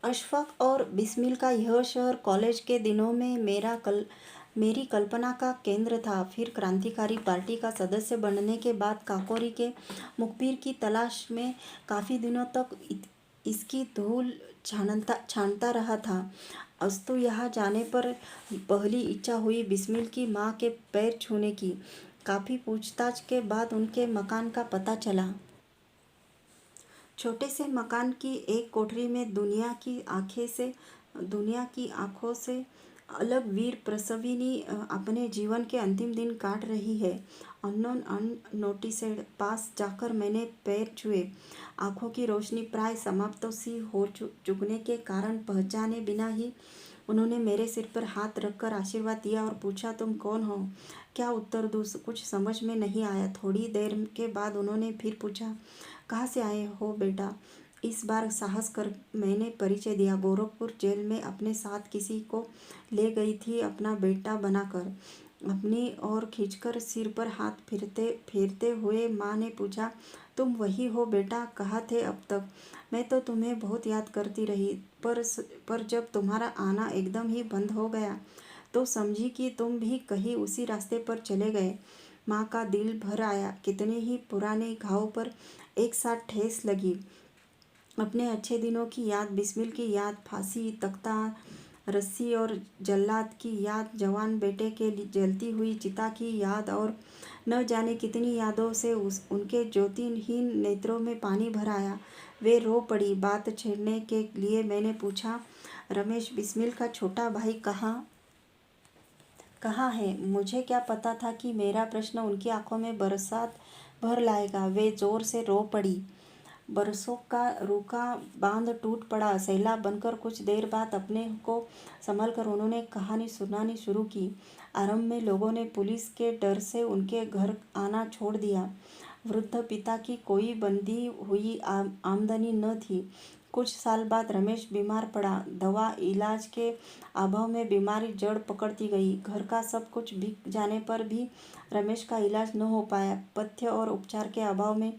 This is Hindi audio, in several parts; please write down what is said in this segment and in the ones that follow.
अशफ़ाक़ और बिस्मिल का यह शहर कॉलेज के दिनों में मेरी कल्पना का केंद्र था। फिर क्रांतिकारी पार्टी का सदस्य बनने के बाद काकोरी के मुखबिर की तलाश में काफ़ी दिनों तक इसकी धूल छानता रहा था। अस्तु यहाँ जाने पर पहली इच्छा हुई बिस्मिल की माँ के पैर छूने की। काफ़ी पूछताछ के बाद उनके मकान का पता चला। छोटे से मकान की एक कोठरी में दुनिया की आंखों से अलग वीर प्रसविनी अपने जीवन के अंतिम दिन काट रही है। अननोन अननोटिस्ड पास जाकर मैंने पैर छुए। आंखों की रोशनी प्राय समाप्त सी हो चुकने के कारण पहचाने बिना ही उन्होंने मेरे सिर पर हाथ रखकर आशीर्वाद दिया और पूछा, तुम कौन हो? क्या उत्तर दूँ? कुछ समझ में नहीं आया। थोड़ी देर के बाद उन्होंने फिर पूछा, कहाँ से आए हो बेटा? इस बार साहस कर मैंने परिचय दिया। गोरखपुर जेल में अपने साथ किसी को ले गई थी अपना बेटा बनाकर। अपनी ओर खींचकर सिर पर हाथ फेरते हुए माँ ने पूछा, तुम वही हो बेटा? कहाँ थे अब तक? मैं तो तुम्हें बहुत याद करती रही, पर जब तुम्हारा आना एकदम ही बंद हो गया तो समझी कि तुम भी कहीं उसी रास्ते पर चले गए। माँ का दिल भर आया। कितने ही पुराने घाव पर एक साथ ठेस लगी। अपने अच्छे दिनों की याद, बिस्मिल की याद, फांसी, तख्ता, रस्सी और जल्लाद की याद, जवान बेटे के जलती हुई चिता की याद और न जाने कितनी यादों से उनके ज्योतिहीन नेत्रों में पानी भर आया। वे रो पड़ी। बात छेड़ने के लिए मैंने पूछा, रमेश, बिस्मिल का छोटा भाई कहाँ है? मुझे क्या पता था कि मेरा प्रश्न उनकी आंखों में बरसात भर लाएगा। वे जोर से रो पड़ी। बरसों का रूखा बांध टूट पड़ा। सैलाब बनकर कुछ देर बाद अपने को संभलकर उन्होंने कहानी सुनानी शुरू की। आरंभ में लोगों ने पुलिस के डर से उनके घर आना छोड़ दिया। वृद्ध पिता की कोई बंधी हुई आमदनी न थी। कुछ साल बाद रमेश बीमार पड़ा। दवा इलाज के अभाव में बीमारी जड़ पकड़ती गई। घर का सब कुछ बिक जाने पर भी रमेश का इलाज न हो पाया। पथ्य और उपचार के अभाव में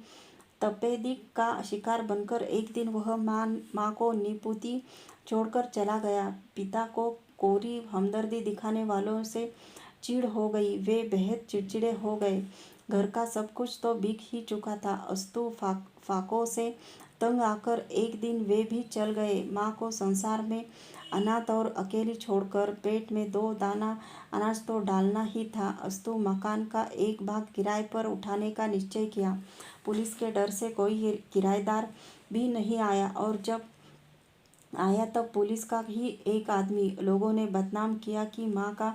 तपेदिक का शिकार बनकर एक दिन वह माँ को निपुती छोड़कर चला गया। पिता को कोरी हमदर्दी दिखाने वालों से चिढ़ हो गई। वे बेहद चिड़चिड़े हो गए। घर का सब कुछ तो बिक ही चुका था। अस्तु फाकों से तंग आकर एक दिन वे भी चल गए। माँ को संसार में अनाथ और अकेली छोड़कर पेट में 2 दाना अनाज तो डालना ही था। अस्तु मकान का एक भाग किराए पर उठाने का निश्चय किया। पुलिस के डर से कोई किराएदार भी नहीं आया और जब आया तब पुलिस का ही एक आदमी। लोगों ने बदनाम किया कि माँ का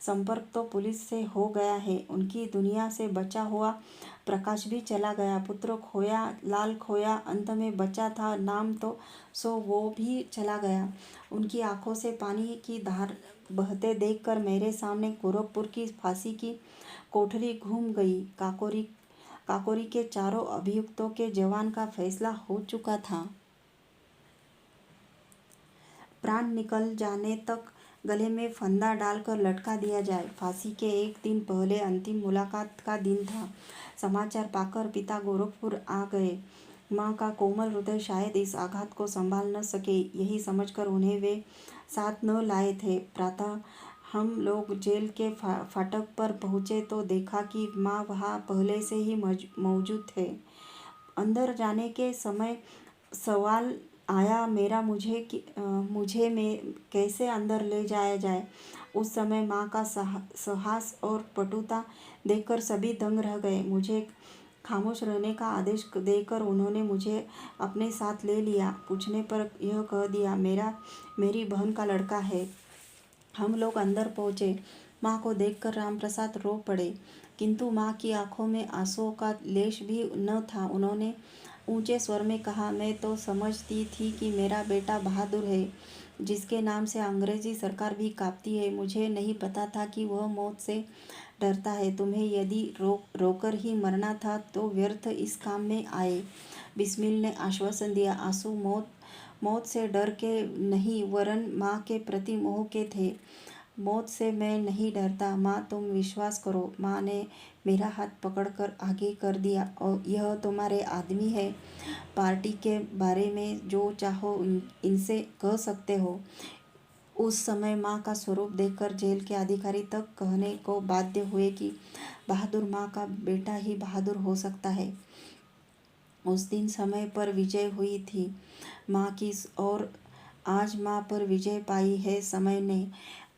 संपर्क तो पुलिस से हो गया है। उनकी दुनिया से बचा हुआ प्रकाश भी चला गया। पुत्र खोया, लाल खोया, अंत में बचा था नाम तो सो वो भी चला गया। उनकी आंखों से पानी की धार बहते देखकर मेरे सामने गोरखपुर की फांसी की कोठरी घूम गई। काकोरी के चारों अभियुक्तों के जवान का फैसला हो चुका था। प्राण निकल जाने तक गले में फंदा डालकर लटका दिया जाए। फांसी के एक दिन पहले अंतिम मुलाकात का दिन था। समाचार पाकर पिता गोरखपुर आ गए। माँ का कोमल हृदय शायद इस आघात को संभाल न सके, यही समझकर उन्हें वे साथ न लाए थे। प्रातः हम लोग जेल के फाटक पर पहुँचे तो देखा कि माँ वहाँ पहले से ही मौजूद थे। अंदर जाने के समय सवाल आया मेरा, मुझे में कैसे अंदर ले जाया जाए। उस समय माँ का साहस और पटुता देखकर सभी दंग रह गए। मुझे खामोश रहने का आदेश देकर उन्होंने मुझे अपने साथ ले लिया। पूछने पर यह कह दिया, मेरी बहन का लड़का है। हम लोग अंदर पहुँचे। माँ को देखकर रामप्रसाद रो पड़े, किंतु माँ की आंखों में आंसुओं का लेश भी न था। उन्होंने ऊंचे स्वर में कहा, मैं तो समझती थी कि मेरा बेटा बहादुर है, जिसके नाम से अंग्रेजी सरकार भी कांपती है। मुझे नहीं पता था कि वह मौत से डरता है। तुम्हें यदि रोकर ही मरना था तो व्यर्थ इस काम में आए। बिस्मिल ने आश्वासन दिया। आंसू मौत से डर के नहीं वरन माँ के प्रति मोह के थे। मौत से मैं नहीं डरता माँ, तुम विश्वास करो। माँ ने मेरा हाथ पकड़कर आगे कर दिया। और यह तुम्हारे आदमी है, पार्टी के बारे में जो चाहो इनसे कह सकते हो। उस समय माँ का स्वरूप देखकर जेल के अधिकारी तक कहने को बाध्य हुए कि बहादुर माँ का बेटा ही बहादुर हो सकता है। उस दिन समय पर विजय हुई थी माँ की, और आज माँ पर विजय पाई है समय ने।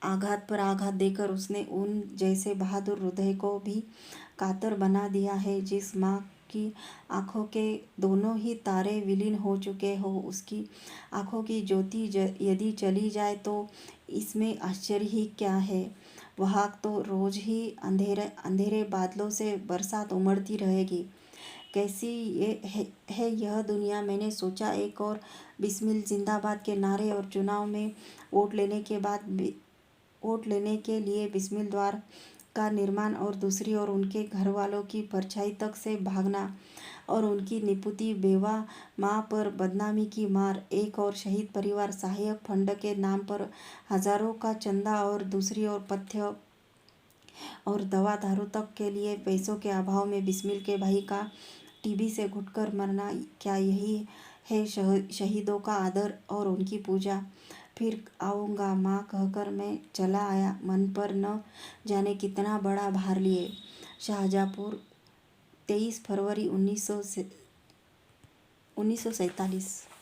आघात पर आघात देकर उसने उन जैसे बहादुर हृदय को भी कातर बना दिया है। जिस माँ की आँखों के दोनों ही तारे विलीन हो चुके हो, उसकी आँखों की ज्योति यदि चली जाए तो इसमें आश्चर्य ही क्या है। वहाँ तो रोज ही अंधेरे अंधेरे बादलों से बरसात उमड़ती रहेगी। कैसी है यह दुनिया। मैंने सोचा, एक और बिस्मिल जिंदाबाद के नारे और चुनाव में वोट लेने के लिए बिस्मिल द्वार का निर्माण, और दूसरी ओर उनके घर वालों की परछाई तक से भागना, और उनकी निपुती बेवा माँ पर बदनामी की मार। एक और शहीद परिवार सहायक फंड के नाम पर हजारों का चंदा, और दूसरी ओर पथ्य और दवा दारू तक के लिए पैसों के अभाव में बिस्मिल के भाई का टीबी से घुटकर मरना। क्या यही है शहीदों का आदर और उनकी पूजा। फिर आऊँगा माँ कहकर मैं चला आया, मन पर न जाने कितना बड़ा भार लिए। शाहजहाँपुर, 23 फरवरी 1947।